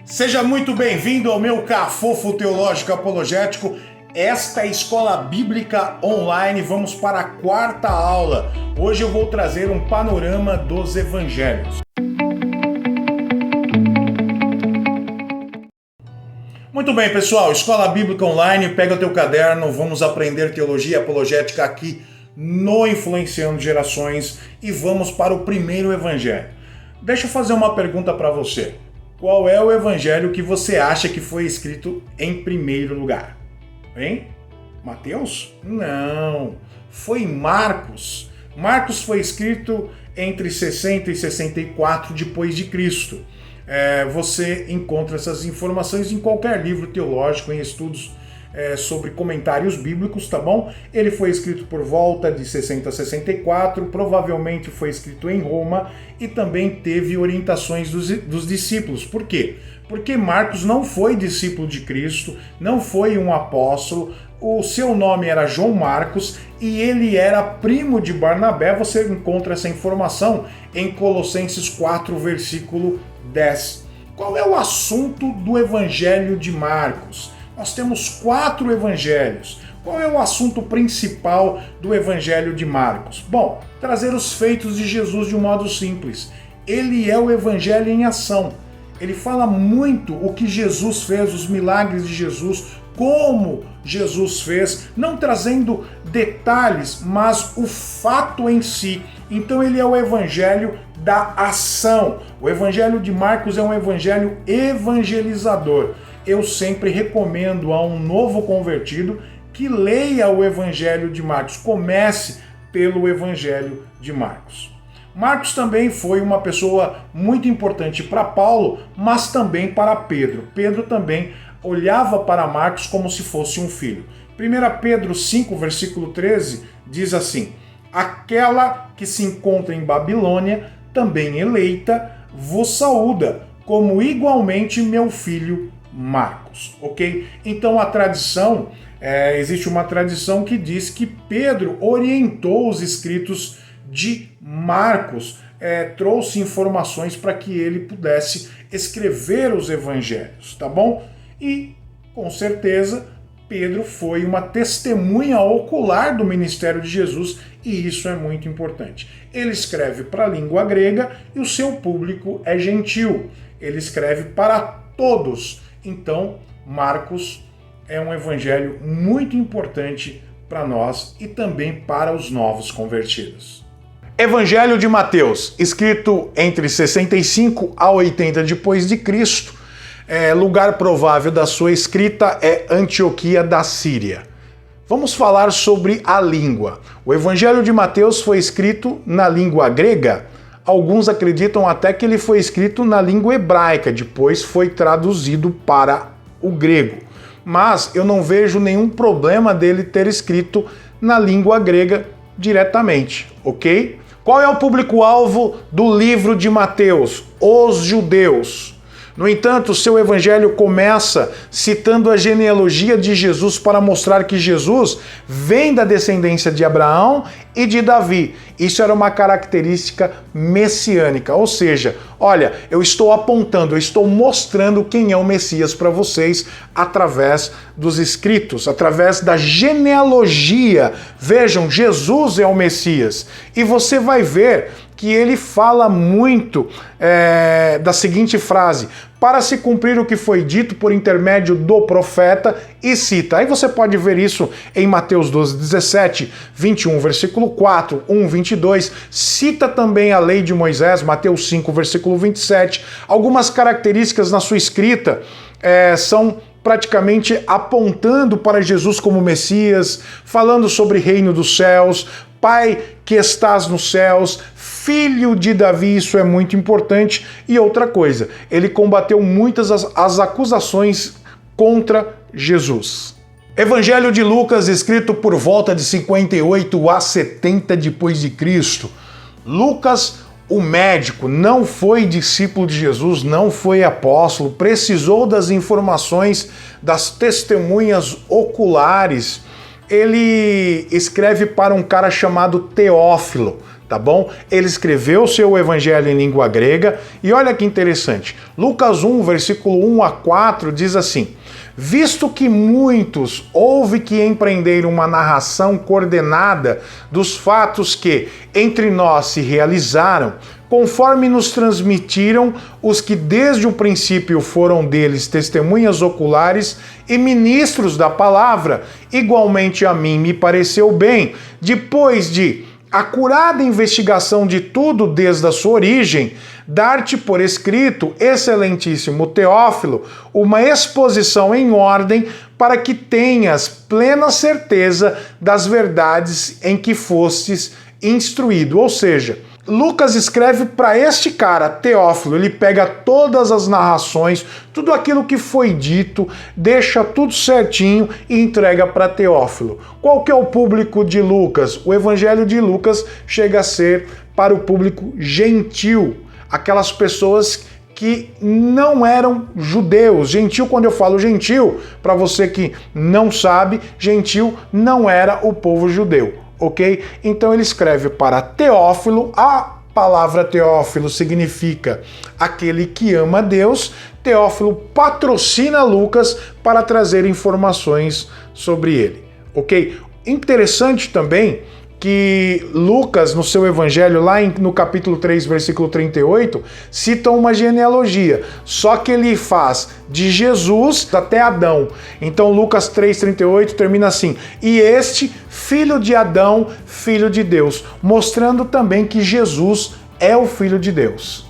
Seja muito bem-vindo ao meu Cafofo Teológico Apologético. Esta é a Escola Bíblica Online. Vamos para a quarta aula. Hoje eu vou trazer um panorama dos evangelhos. Muito bem, pessoal. Escola Bíblica Online, pega o teu caderno, vamos aprender teologia apologética aqui no Influenciando Gerações e vamos para o primeiro evangelho. Deixa eu fazer uma pergunta para você. Qual é o evangelho que você acha que foi escrito em primeiro lugar? Hein? Mateus? Não, foi Marcos. Marcos foi escrito entre 60 e 64 depois de Cristo. Você encontra essas informações em qualquer livro teológico, em estudos sobre comentários bíblicos, tá bom? Ele foi escrito por volta de 60 a 64, provavelmente foi escrito em Roma e também teve orientações dos discípulos. Por quê? Porque Marcos não foi discípulo de Cristo, não foi um apóstolo, o seu nome era João Marcos e ele era primo de Barnabé. Você encontra essa informação em Colossenses 4, versículo 10. Qual é o assunto do Evangelho de Marcos? Nós temos 4 evangelhos. Qual é o assunto principal do Evangelho de Marcos? Bom, trazer os feitos de Jesus de um modo simples. Ele é o Evangelho em ação. Ele fala muito o que Jesus fez, os milagres de Jesus, como Jesus fez, não trazendo detalhes, mas o fato em si. Então ele é o Evangelho da ação. O Evangelho de Marcos é um evangelho evangelizador. Eu sempre recomendo a um novo convertido que leia o Evangelho de Marcos. Comece pelo Evangelho de Marcos. Marcos também foi uma pessoa muito importante para Paulo, mas também para Pedro. Pedro também olhava para Marcos como se fosse um filho. 1 Pedro 5, versículo 13, diz assim: aquela que se encontra em Babilônia, também eleita, vos saúda, como igualmente meu filho Marcos, ok? Então a tradição, existe uma tradição que diz que Pedro orientou os escritos de Marcos, trouxe informações para que ele pudesse escrever os evangelhos, tá bom? E, com certeza, Pedro foi uma testemunha ocular do ministério de Jesus e isso é muito importante. Ele escreve para a língua grega e o seu público é gentil. Ele escreve para todos. Então, Marcos é um evangelho muito importante para nós e também para os novos convertidos. Evangelho de Mateus, escrito entre 65 a 80 depois de Cristo. Lugar provável da sua escrita é Antioquia da Síria. Vamos falar sobre a língua. O Evangelho de Mateus foi escrito na língua grega. Alguns acreditam até que ele foi escrito na língua hebraica, depois foi traduzido para o grego. Mas eu não vejo nenhum problema dele ter escrito na língua grega diretamente, ok? Qual é o público-alvo do livro de Mateus? Os judeus. No entanto, seu evangelho começa citando a genealogia de Jesus para mostrar que Jesus vem da descendência de Abraão e de Davi. Isso era uma característica messiânica, ou seja, olha, eu estou apontando, eu estou mostrando quem é o Messias para vocês através dos escritos, através da genealogia. Vejam, Jesus é o Messias e você vai ver que ele fala muito da seguinte frase: para se cumprir o que foi dito por intermédio do profeta, e cita. Aí você pode ver isso em Mateus 12, 17, 21, versículo 4, 1, 22, cita também a lei de Moisés, Mateus 5, versículo 27. Algumas características na sua escrita são praticamente apontando para Jesus como Messias, falando sobre reino dos céus, Pai que estás nos céus, filho de Davi, isso é muito importante. E outra coisa, ele combateu muitas as acusações contra Jesus. Evangelho de Lucas, escrito por volta de 58 a 70 depois de Cristo. Lucas, o médico, não foi discípulo de Jesus, não foi apóstolo, precisou das informações das testemunhas oculares. Ele escreve para um cara chamado Teófilo. tá bom? Ele escreveu o seu evangelho em língua grega e olha que interessante. Lucas 1, versículo 1 a 4 diz assim: visto que muitos houve que empreenderam uma narração coordenada dos fatos que entre nós se realizaram, conforme nos transmitiram os que desde o princípio foram deles testemunhas oculares e ministros da palavra, igualmente a mim me pareceu bem, depois de acurada investigação de tudo desde a sua origem, dar-te por escrito, excelentíssimo Teófilo, uma exposição em ordem para que tenhas plena certeza das verdades em que fostes instruído. Ou seja, Lucas escreve para este cara, Teófilo, ele pega todas as narrações, tudo aquilo que foi dito, deixa tudo certinho e entrega para Teófilo. Qual que é o público de Lucas? O evangelho de Lucas chega a ser para o público gentil, aquelas pessoas que não eram judeus. Gentil, quando eu falo gentil, para você que não sabe, gentil não era o povo judeu. Ok? Então ele escreve para Teófilo. A palavra Teófilo significa aquele que ama Deus. Teófilo patrocina Lucas para trazer informações sobre ele. Ok? Interessante também que Lucas, no seu evangelho, lá no capítulo 3, versículo 38, cita uma genealogia, só que ele faz de Jesus até Adão. Então Lucas 3,38 termina assim: e este, filho de Adão, filho de Deus, mostrando também que Jesus é o Filho de Deus.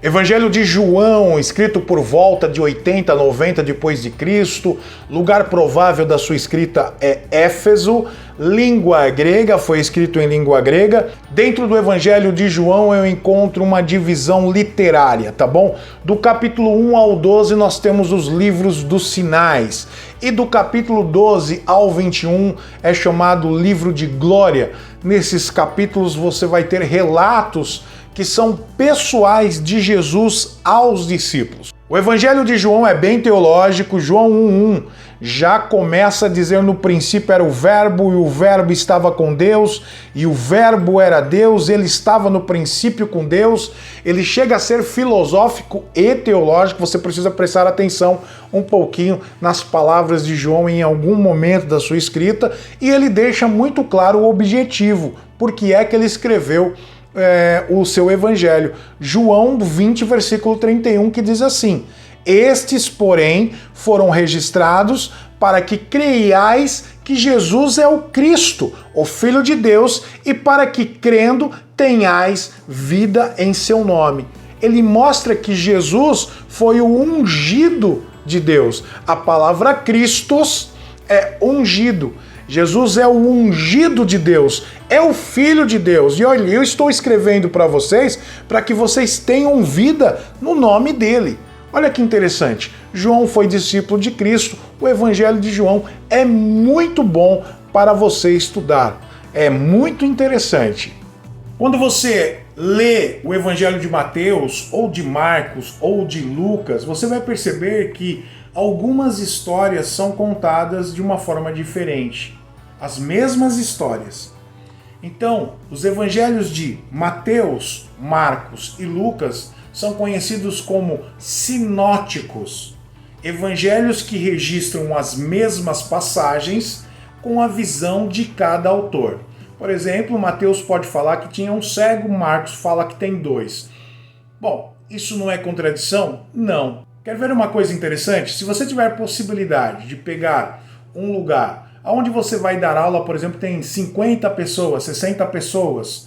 Evangelho de João, escrito por volta de 80, 90 depois de Cristo, lugar provável da sua escrita é Éfeso, língua grega, foi escrito em língua grega. Dentro do Evangelho de João eu encontro uma divisão literária, tá bom? Do capítulo 1 ao 12 nós temos os livros dos sinais, e do capítulo 12 ao 21 é chamado livro de glória. Nesses capítulos você vai ter relatos que são pessoais de Jesus aos discípulos. O Evangelho de João é bem teológico. João 1:1 já começa a dizer: no princípio era o verbo, e o verbo estava com Deus, e o verbo era Deus, ele estava no princípio com Deus. Ele chega a ser filosófico e teológico. Você precisa prestar atenção um pouquinho nas palavras de João em algum momento da sua escrita, e ele deixa muito claro o objetivo, porque é que ele escreveu o seu evangelho. João 20, versículo 31, que diz assim: estes, porém, foram registrados para que creiais que Jesus é o Cristo, o Filho de Deus, e para que, crendo, tenhais vida em seu nome. Ele mostra que Jesus foi o ungido de Deus. A palavra Christos é ungido. Jesus é o ungido de Deus, é o Filho de Deus. E olha, eu estou escrevendo para vocês para que vocês tenham vida no nome dele. Olha que interessante. João foi discípulo de Cristo. O Evangelho de João é muito bom para você estudar. É muito interessante. Quando você lê o Evangelho de Mateus, ou de Marcos, ou de Lucas, você vai perceber que algumas histórias são contadas de uma forma diferente. As mesmas histórias. Então, os evangelhos de Mateus, Marcos e Lucas são conhecidos como sinóticos. Evangelhos que registram as mesmas passagens com a visão de cada autor. Por exemplo, Mateus pode falar que tinha um cego, Marcos fala que tem 2. Bom, isso não é contradição? Não. Quer ver uma coisa interessante? Se você tiver possibilidade de pegar um lugar onde você vai dar aula, por exemplo, tem 50 pessoas, 60 pessoas,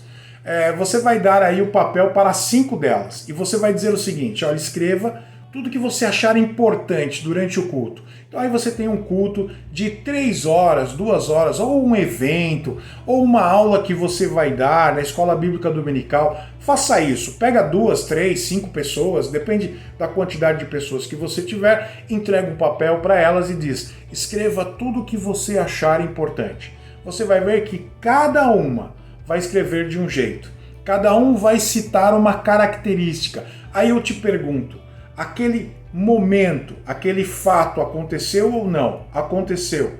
você vai dar aí o papel para 5 delas. E você vai dizer o seguinte: olha, escreva tudo que você achar importante durante o culto. Então aí você tem um culto de 3 horas, 2 horas, ou um evento, ou uma aula que você vai dar na escola bíblica dominical. Faça isso, pega 2, 3, 5 pessoas, depende da quantidade de pessoas que você tiver, entrega um papel para elas e diz: escreva tudo o que você achar importante. Você vai ver que cada uma vai escrever de um jeito, cada um vai citar uma característica. Aí eu te pergunto, aquele momento, aquele fato aconteceu ou não? Aconteceu.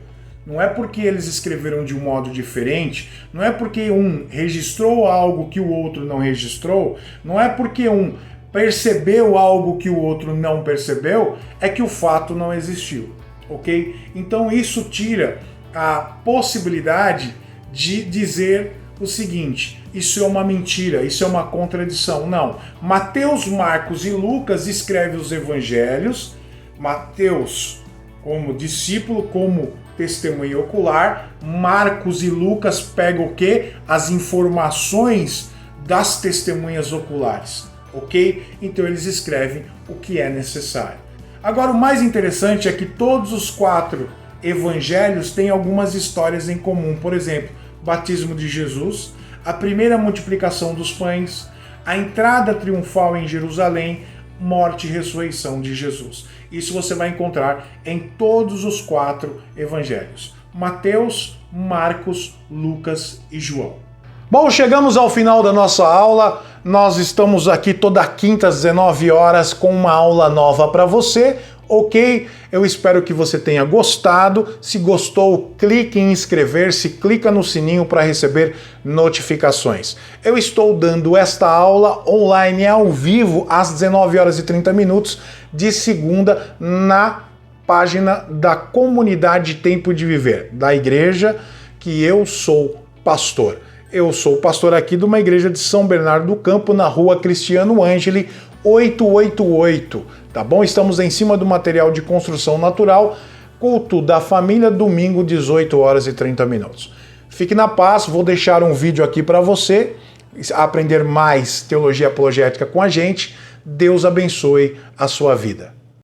Não é porque eles escreveram de um modo diferente, não é porque um registrou algo que o outro não registrou, não é porque um percebeu algo que o outro não percebeu, é que o fato não existiu, ok? Então isso tira a possibilidade de dizer o seguinte: isso é uma mentira, isso é uma contradição. Não. Mateus, Marcos e Lucas escrevem os evangelhos. Mateus como discípulo, como testemunha ocular. Marcos e Lucas pegam o quê? As informações das testemunhas oculares, ok? Então eles escrevem o que é necessário. Agora, o mais interessante é que todos os 4 evangelhos têm algumas histórias em comum. Por exemplo, batismo de Jesus, a primeira multiplicação dos pães, a entrada triunfal em Jerusalém, morte e ressurreição de Jesus. Isso você vai encontrar em todos os 4 evangelhos: Mateus, Marcos, Lucas e João. Bom, chegamos ao final da nossa aula. Nós estamos aqui toda quinta às 19 horas com uma aula nova para você. Ok? Eu espero que você tenha gostado. Se gostou, clique em inscrever-se, clica no sininho para receber notificações. Eu estou dando esta aula online ao vivo às 19 horas e 30 minutos de segunda na página da Comunidade Tempo de Viver, da igreja que eu sou pastor. Eu sou pastor aqui de uma igreja de São Bernardo do Campo, na rua Cristiano Ângeli, 888, tá bom? Estamos em cima do material de construção natural, culto da família, domingo, 18 horas e 30 minutos. Fique na paz, vou deixar um vídeo aqui para você aprender mais teologia apologética com a gente. Deus abençoe a sua vida.